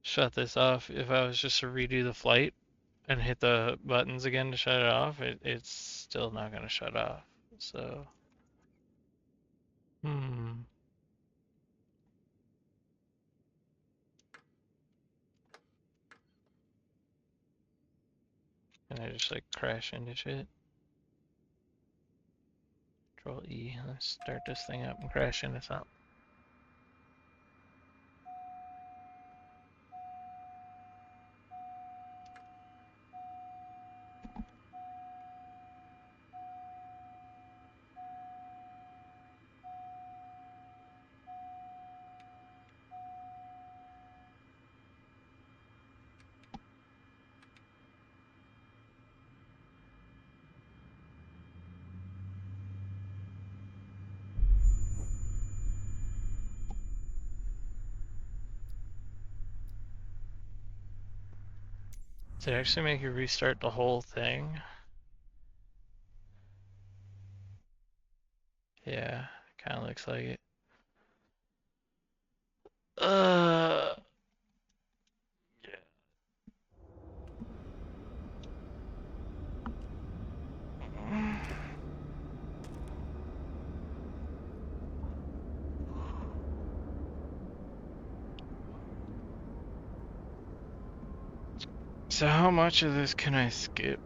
Speaker 1: shut this off. If I was just to redo the flight and hit the buttons again to shut it off, it's still not going to shut off. So, hmm. And I just like crash into shit. Control E. Let's start this thing up and crash into something. Did it actually make you restart the whole thing? Yeah, kind of looks like it. Uh, yeah. So how much of this can I skip?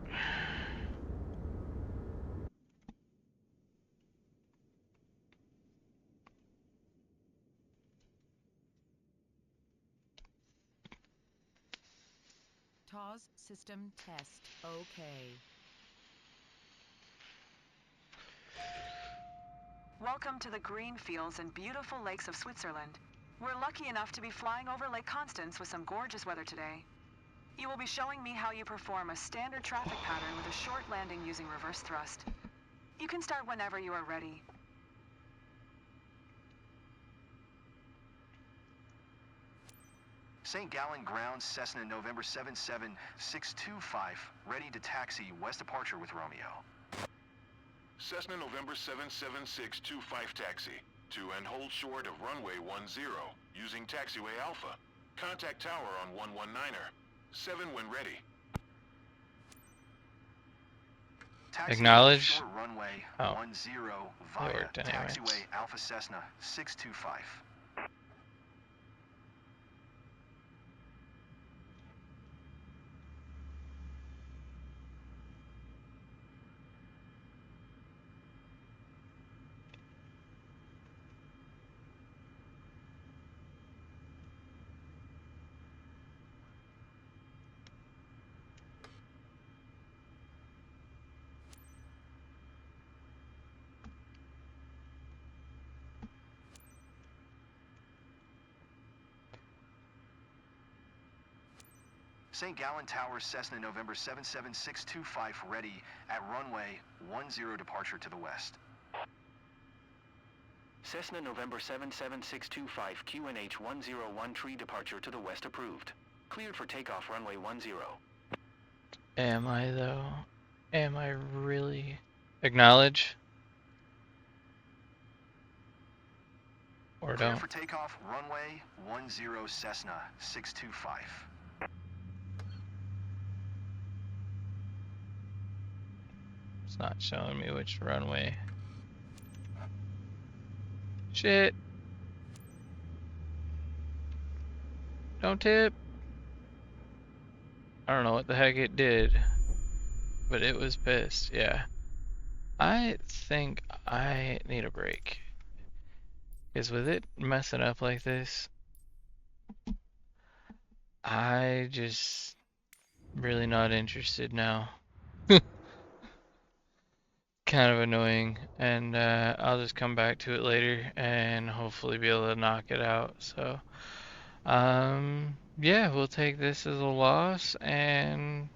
Speaker 6: TOS system test. Okay.
Speaker 3: Welcome to the green fields and beautiful lakes of Switzerland. We're lucky enough to be flying over Lake Constance with some gorgeous weather today. You will be showing me how you perform a standard traffic pattern with a short landing using reverse thrust. You can start whenever you are ready.
Speaker 2: St. Gallen Ground, Cessna November 77625, ready to taxi west departure with Romeo.
Speaker 4: Cessna November 77625 taxi to and hold short of runway 10 using taxiway Alpha. Contact tower on 119er. 7 when ready.
Speaker 2: Taxi
Speaker 1: Acknowledge.
Speaker 2: short runway 10 via
Speaker 1: worked anyways.
Speaker 2: taxiway Alpha Cessna 625. St. Gallen Tower, Cessna November 77625, ready at runway 10 departure to the west.
Speaker 5: Cessna November 77625 QNH 101 departure to the west approved. Cleared for takeoff runway 10.
Speaker 1: Am I though? Am I really? Acknowledge? Or
Speaker 2: Clear
Speaker 1: don't?
Speaker 2: for takeoff runway 10 Cessna 625.
Speaker 1: It's not showing me which runway. Shit. Don't tip. I don't know what the heck it did, but it was pissed, yeah. I think I need a break. Because with it messing up like this, I just really not interested now. Kind of annoying, and I'll just come back to it later and hopefully be able to knock it out. So, yeah, we'll take this as a loss and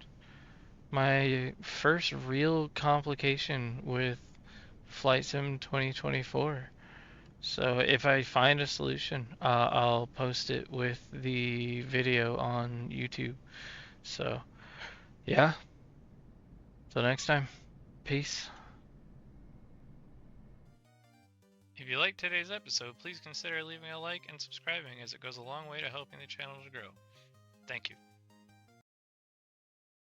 Speaker 1: my first real complication with Flight Sim 2024. So if I find a solution, I'll post it with the video on YouTube. So yeah, till next time, peace. If you liked today's episode, please consider leaving a like and subscribing, as it goes a long way to helping the channel to grow. Thank you.